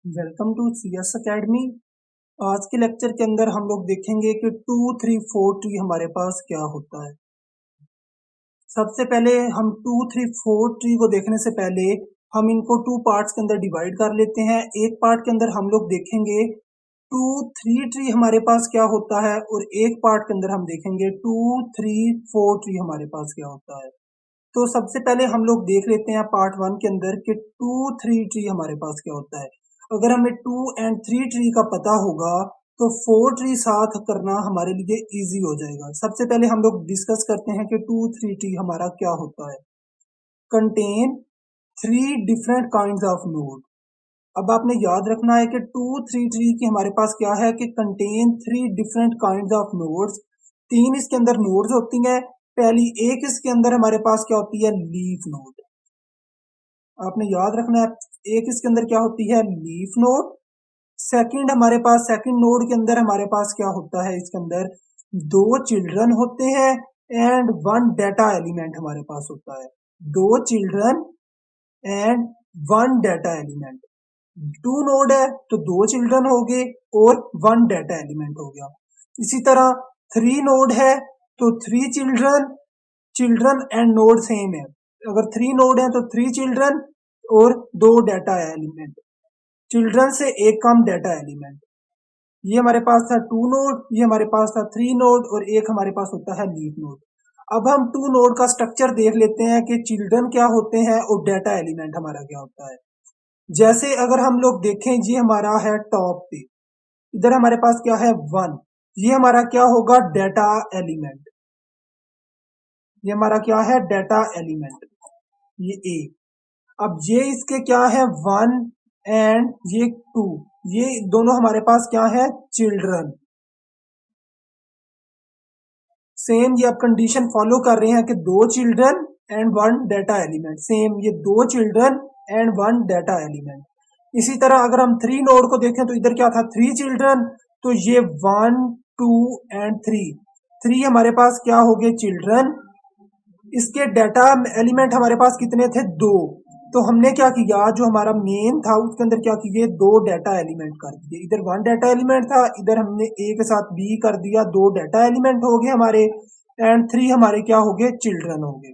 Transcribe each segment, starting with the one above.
Welcome to CS academy. आज के lecture के अंदर हम लोग देखेंगे कि 2, 3, 4 ट्री हमारे पास क्या होता है। सबसे पहले हम 2, 3, 4 ट्री को देखने से पहले हम इनको 2 पार्ट्स के अंदर डिवाइड कर लेते हैं। एक पार्ट के अंदर हम लोग देखेंगे 2, 3 ट्री हमारे पास क्या होता है और एक पार्ट के अंदर हम देखेंगे 2, 3, 4 ट्री हमारे पास क्या होता है। तो सबसे पहले हम लोग देख लेते हैं पार्ट 1 के अंदर कि 2, 3 ट्री हमारे पास क्या होता है। अगर हमें 2 और 3 ट्री का पता होगा तो 4 ट्री साथ करना हमारे लिए इजी हो जाएगा। सबसे पहले हम लोग डिस्कस करते हैं कि 2, 3 ट्री हमारा क्या होता है। Contain 3 different kind of node. अब आपने याद रखना है कि 2, 3 ट्री की हमारे पास क्या है कि contain 3 different kind of nodes. 3 इसके अंदर नोड्स होती हैं। पहली एक इसके अंदर हमारे पास क्या होती है, लीफ नोड। आपने याद रखना है एक इसके अंदर क्या होती है, लीफ नोड। सेकंड हमारे पास सेकंड नोड के अंदर हमारे पास क्या होता है, इसके अंदर 2 चिल्ड्रन होते हैं एंड 1 डाटा एलिमेंट हमारे पास होता है। 2 children and 1 data element. 2 node है तो 2 चिल्ड्रन हो गए और 1 डाटा एलिमेंट हो गया। इसी तरह 3 नोड है तो 3 children, children and node same है। अगर 3 नोड है तो 3 चिल्ड्रन और 2 डाटा एलिमेंट। चिल्ड्रन से एक कम डाटा एलिमेंट। ये हमारे पास था 2 नोड, ये हमारे पास था 3 नोड और एक हमारे पास होता है लीफ नोड। अब हम 2 नोड का स्ट्रक्चर देख लेते हैं कि चिल्ड्रन क्या होते हैं और डाटा एलिमेंट हमारा क्या होता है। जैसे अगर हम लोग देखें, ये हमारा है टॉप पे, इधर हमारे पास क्या है 1, ये हमारा क्या होगा, डाटा एलिमेंट। ये हमारा क्या है, डाटा एलिमेंट, ये ए। अब ये इसके क्या है 1 एंड ये 2, ये दोनों हमारे पास क्या है, चिल्ड्रन। सेम ये आप कंडीशन फॉलो कर रहे हैं कि 2 children and 1 data element. Same ये 2 चिल्ड्रन एंड 1 डाटा एलिमेंट। इसी तरह अगर हम 3 नोड को देखें तो इधर क्या था, 3 चिल्ड्रन, तो ये 1, 2 एंड 3। 3 हमारे पास क्या हो गए, चिल्ड्रन। इसके डाटा एलिमेंट हमारे पास कितने थे, 2। तो हमने क्या किया, जो हमारा मेन था उसके अंदर क्या किए, 2 डाटा एलिमेंट कर दिए। इधर 1 डाटा एलिमेंट था, इधर हमने ए के साथ बी कर दिया, 2 डाटा एलिमेंट हो गए हमारे एंड 3 हमारे क्या हो गए, चिल्ड्रन हो गए।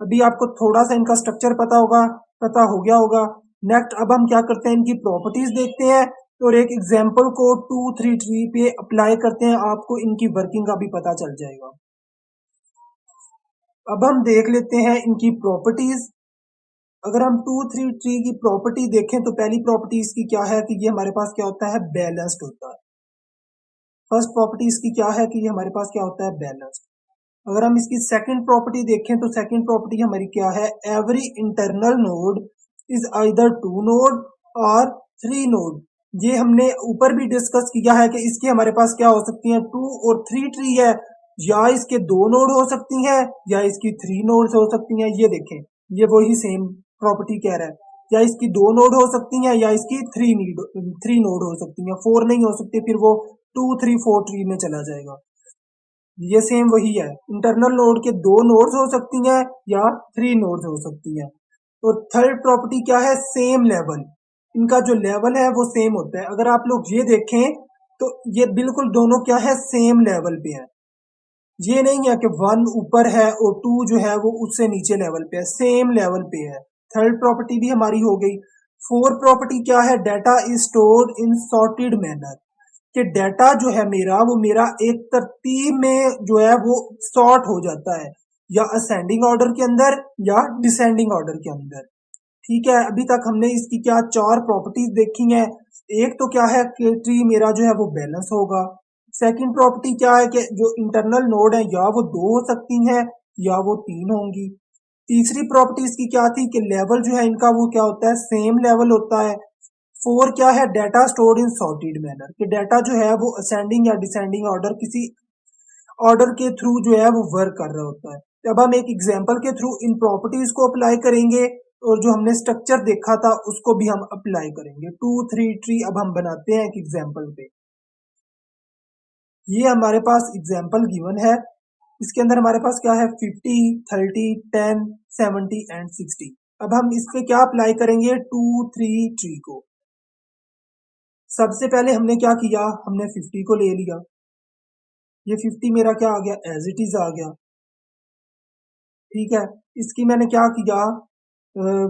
अभी आपको थोड़ा सा इनका स्ट्रक्चर पता होगा, पता हो गया होगा। नेक्स्ट अब हम क्या करते हैं, इनकी प्रॉपर्टीज देखते हैं और एक एग्जाम्पल को 2, 3 ट्री पे अप्लाई करते हैं, आपको इनकी वर्किंग का भी पता चल जाएगा। अब हम देख लेते हैं इनकी प्रॉपर्टीज। अगर हम 2, 3 ट्री की प्रॉपर्टी देखें तो पहली प्रॉपर्टी इसकी क्या है कि ये हमारे पास क्या होता है, बैलेंस्ड होता है। फर्स्ट प्रॉपर्टी इसकी क्या है कि ये हमारे पास क्या होता है, बैलेंस्ड। अगर हम इसकी सेकंड प्रॉपर्टी देखें तो सेकंड प्रॉपर्टी हमारी क्या है, every internal node is either 2 node और 3 नोड। ये हमने ऊपर भी डिस्कस किया है कि इसके हमारे पास क्या हो सकती है, 2 और 3 ट्री है, या इसके 2 नोड हो सकती हैं या इसकी 3 नोड्स हो सकती हैं। ये देखें, ये वही सेम प्रॉपर्टी कह रहा है, या इसकी 2 नोड हो सकती हैं या इसकी 3 नोड हो सकती हैं। 4 नहीं हो सकती, फिर वो 2, 3, 4 ट्री में चला जाएगा। ये सेम वही है, इंटरनल नोड के 2 नोड्स हो सकती हैं या 3 नोड्स हो सकती हैं। और थर्ड प्रॉपर्टी क्या है, सेम लेवल। इनका जो लेवल है वो सेम होता है। अगर आप लोग ये देखें तो ये बिल्कुल दोनों क्या है, सेम लेवल पे है। ये नहीं है कि 1 ऊपर है और 2 जो है वो उससे नीचे लेवल पे है, सेम लेवल पे है। थर्ड प्रॉपर्टी भी हमारी हो गई। फोर्थ प्रॉपर्टी क्या है, data is stored in sorted manner. कि डाटा जो है मेरा, वो मेरा एक तरतीब में जो है वो सॉर्ट हो जाता है, या असेंडिंग ऑर्डर के अंदर या डिसेंडिंग ऑर्डर के अंदर। ठीक है, अभी तक हमने इसकी क्या 4 प्रॉपर्टीज देखी हैं। एक तो क्या है कि ट्री मेरा जो है वो बैलेंस होगा। सेकंड प्रॉपर्टी क्या है कि जो इंटरनल नोड है या वो 2 हो सकती हैं या वो 3 होंगी। तीसरी प्रॉपर्टी इसकी क्या थी कि लेवल जो है इनका वो क्या होता है, सेम लेवल होता है। 4 क्या है, data stored in sorted manner, कि डाटा जो है वो असेंडिंग या डिसेंडिंग ऑर्डर, किसी ऑर्डर के थ्रू जो है वो वर्क कर रहा होता है। अब हम एक एग्जांपल के थ्रू इन प्रॉपर्टीज को अप्लाई करेंगे और जो हमने स्ट्रक्चर देखा था उसको भी हम अप्लाई करेंगे। 2, 3 ट्री अब हम बनाते हैं एक एग्जांपल पे। ये हमारे पास एग्जांपल गिवन है, इसके अंदर हमारे पास क्या है, 50, 30, 10, 70 एंड 60। अब हम इस पे क्या अप्लाई करेंगे, 2, 3 ट्री को। सबसे पहले हमने क्या किया, हमने 50 को ले लिया, ये 50 मेरा क्या आ गया, एज इट इज आ गया। ठीक है, इसकी मैंने क्या किया,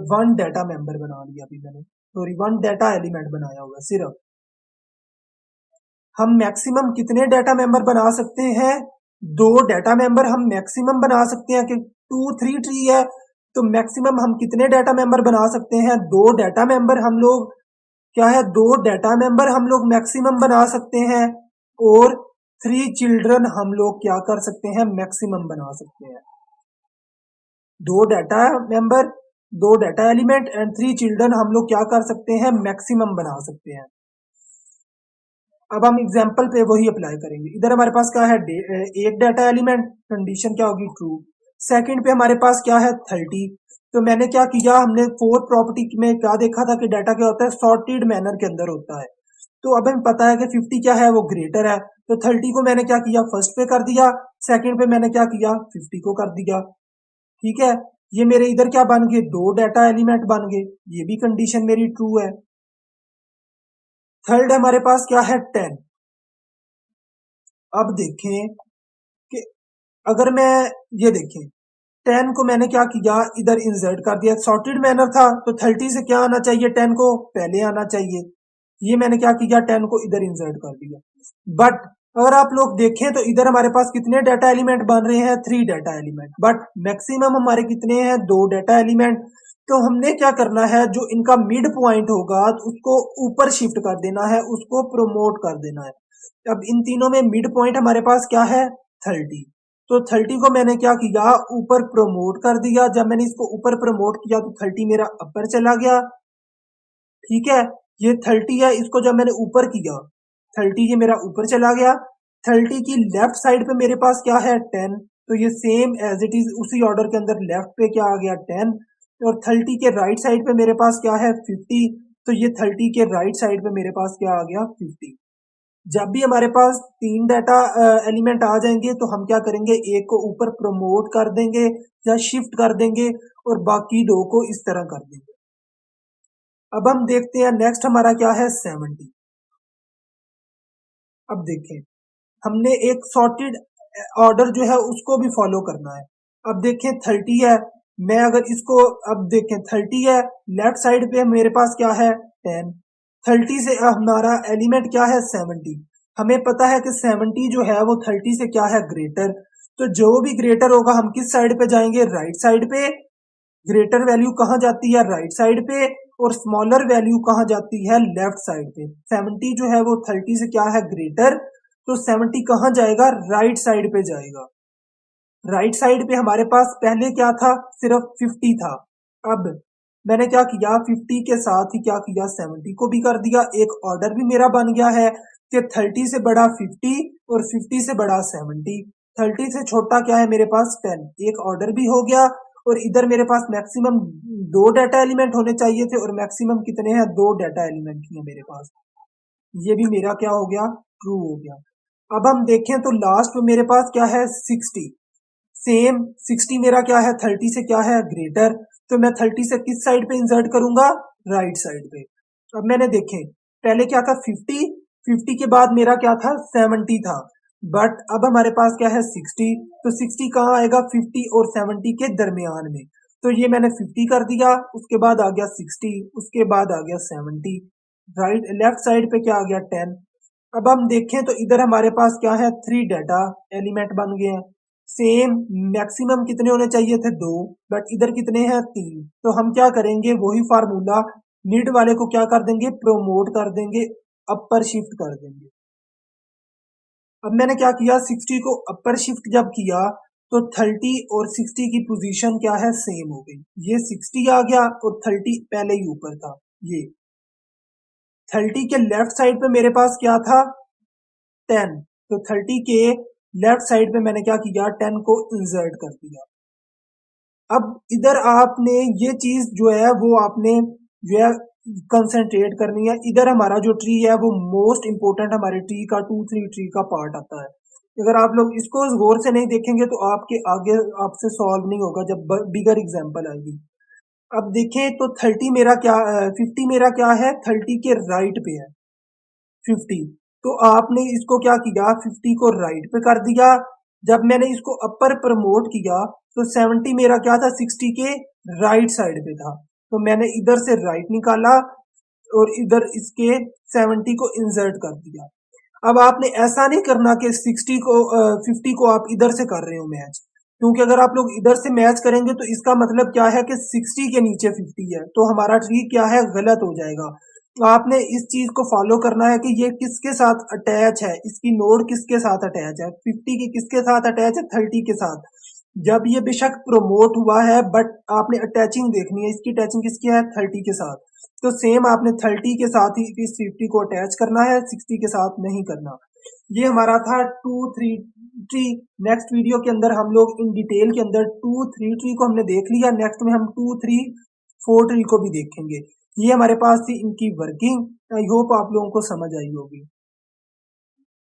वन डाटा मेंबर बना लिया, अभी मैंने सॉरी वन डाटा एलिमेंट बनाया हुआ सिर्फ। हम मैक्सिमम कितने डाटा मेंबर बना सकते हैं, 2 डाटा मेंबर हम मैक्सिमम बना सकते हैं कि 2 3 ट्री है, तो मैक्सिमम हम कितने डाटा मेंबर बना सकते हैं, 2 डाटा मेंबर हम लोग क्या है, 2 डाटा मेंबर हम लोग मैक्सिमम बना सकते हैं, और 3 चिल्ड्रन हम लोग क्या कर सकते हैं, मैक्सिमम बना सकते हैं। 2 data member, 2 data element and 3 children हम लोग क्या कर सकते हैं, मैक्सिमम बना सकते हैं। अब हम एग्जाम्पल पे वही अप्लाई करेंगे। इधर हमारे पास क्या है, एक डाटा एलिमेंट, कंडीशन क्या होगी, ट्रू। सेकंड पे हमारे पास क्या है, 30। तो मैंने क्या किया, हमने फोर्थ प्रॉपर्टी में क्या देखा था कि डाटा क्या होता है, सॉर्टेड मैनर के अंदर होता है। तो अब हमें पता है कि 50 क्या है, वो ग्रेटर है, तो 30 को मैंने क्या किया, फर्स्ट पे कर दिया, सेकंड पे मैंने क्या किया, 50 को कर दिया। ठीक है, ये मेरे इधर क्या बन गए, 2 डाटा एलिमेंट बन गए, ये भी कंडीशन मेरी ट्रू है। थर्ड हमारे पास क्या है, 10। अब देखें कि अगर मैं ये देखें 10 को मैंने क्या किया, इधर इंसर्ट कर दिया, सॉर्टेड मैनर था, तो 30 से क्या आना चाहिए, 10 को पहले आना चाहिए। ये मैंने क्या किया, 10 को इधर इंसर्ट कर दिया। बट अगर आप लोग देखें तो इधर हमारे पास कितने डाटा एलिमेंट बन रहे हैं, 3 डाटा एलिमेंट, बट मैक्सिमम हमारे कितने हैं, 2 डाटा एलिमेंट। तो हमने क्या करना है, जो इनका मिड पॉइंट होगा तो उसको ऊपर शिफ्ट कर देना है, उसको प्रोमोट कर देना है। अब इन तीनों में मिड पॉइंट हमारे पास क्या है, 30। तो 30 को मैंने क्या किया, ऊपर प्रमोट कर दिया। जब मैंने इसको ऊपर प्रमोट किया तो 30 मेरा अपर चला गया। ठीक है, ये 30 है, इसको जब मैंने ऊपर किया 30 ये मेरा ऊपर चला गया। 30 की लेफ्ट साइड पे मेरे पास क्या है, 10। तो ये सेम एज इट इज उसी ऑर्डर के अंदर लेफ्ट पे क्या आ गया, 10। और 30 के राइट साइड पे मेरे पास क्या है, 50। तो ये 30 के राइट साइड पे मेरे पास क्या आ गया, 50। जब भी हमारे पास 3 डाटा एलिमेंट आ जाएंगे तो हम क्या करेंगे, एक को ऊपर प्रमोट कर देंगे या शिफ्ट कर देंगे, और बाकी 2 को इस तरह कर देंगे। अब हम देखते हैं नेक्स्ट हमारा क्या है, 70। अब देखें, हमने एक सॉर्टेड ऑर्डर जो है उसको भी फॉलो करना है। अब देखें 30 है, मैं अगर इसको, अब देखें 30 है, लेफ्ट साइड पे मेरे पास क्या है, 10। 30 से हमारा एलिमेंट क्या है, 70। हमें पता है कि 70 जो है वो 30 से क्या है, ग्रेटर। तो जो भी ग्रेटर होगा हम किस साइड पे जाएंगे, राइट साइड पे। ग्रेटर वैल्यू कहाँ जाती है, राइट साइड पे, और स्मॉलर वैल्यू कहाँ जाती है, लेफ्ट साइड पे। 70 जो है वो 30 से क्या है, ग्रेटर। तो 70 कहाँ जाएगा, राइट साइड पे जाएगा। राइट साइड पे हमारे पास पहले क्या था, सिर्फ 50 था। अब मैंने क्या किया, 50 के साथ ही क्या किया, 70 को भी कर दिया। एक ऑर्डर भी मेरा बन गया है कि 30 से बड़ा 50 और 50 से बड़ा 70। 30 से छोटा क्या है मेरे पास, 10। एक ऑर्डर भी हो गया। और इधर मेरे पास मैक्सिमम 2 डाटा एलिमेंट होने चाहिए थे, और मैक्सिमम कितने हैं, 2 डाटा एलिमेंट ही है मेरे पास। ये भी मेरा क्या हो गया, ट्रू हो गया। अब हम देखें तो लास्ट में मेरे पास क्या है, 60। सेम 60 मेरा क्या है, 30 से क्या है, ग्रेटर। तो मैं 30 से किस साइड पे इंसर्ट करूंगा, राइट साइड पे। अब मैंने देखें, पहले क्या था, 50। 50 के बाद मेरा क्या था, 70 था। बट अब हमारे पास क्या है, 60। तो 60 कहाँ आएगा, 50 और 70 के दरमियान में। तो ये मैंने 50 कर दिया, उसके बाद आ गया 60, उसके बाद आ गया 70। राइट लेफ्ट साइड पे क्या आ गया, 10। अब हम देखें तो इधर हमारे पास क्या है, 3 डाटा एलिमेंट बन गए हैं। सेम मैक्सिमम कितने होने चाहिए थे, 2। बट इधर कितने हैं, 3। तो हम क्या करेंगे, वही फार्मूला, मिड वाले को क्या कर देंगे, प्रोमोट कर देंगे, अपर शिफ्ट कर देंगे। अब मैंने क्या किया, 60 को अपर शिफ्ट जब किया तो 30 और 60 की पोजीशन क्या है, सेम हो गई। ये 60 आ गया और 30 पहले ही ऊपर था। ये 30 के लेफ्ट साइड पे मेरे पास क्या था, 10। तो 30 के लेफ्ट साइड पे मैंने क्या किया, 10 को इंसर्ट कर दिया। अब इधर आपने ये चीज जो है वो आपने जो है कंसंट्रेट करनी है। इधर हमारा जो ट्री है वो मोस्ट इंपोर्टेंट हमारे ट्री का 2 3 ट्री का पार्ट आता है। अगर आप लोग इसको गौर से नहीं देखेंगे तो आपके आगे आपसे सॉल्व नहीं होगा जब बिगर एग्जांपल आएगी। अब देखें तो 30 मेरा क्या 50 मेरा क्या है, 30 के राइट पे है। 50। तो आपने इसको क्या किया, 50 को राइट पे कर दिया। जब मैंने इसको अपर प्रमोट किया तो 70 मेरा क्या था, 60 के राइट साइड पे था, तो मैंने इधर से राइट निकाला और इधर इसके 70 को इंसर्ट कर दिया। अब आपने ऐसा नहीं करना कि 60 को 50 को आप इधर से कर रहे हो मैच, क्योंकि अगर आप लोग इधर से मैच करेंगे तो इसका मतलब क्या है कि 60 के नीचे 50 है, तो हमारा ट्री क्या है, गलत हो जाएगा। आपने इस चीज को फॉलो करना है कि ये किसके साथ अटैच है, इसकी नोड किसके साथ अटैच है, 50 के किसके साथ अटैच है, 30 के साथ। जब ये बेशक प्रोमोट हुआ है बट आपने अटैचिंग देखनी है, इसकी अटैचिंग किसकी है, 30 के साथ। तो सेम आपने 30 के साथ ही इस 50 को अटैच करना है, 60 के साथ नहीं करना। ये हमारा था 2-3 ट्री। नेक्स्ट वीडियो के अंदर हम लोग इन डिटेल के अंदर 2-3 ट्री को हमने देख लिया, नेक्स्ट में हम 2-3-4 ट्री को भी देखेंगे। ये हमारे पास थी इनकी वर्किंग। आई होप आप लोगों को समझ आई होगी।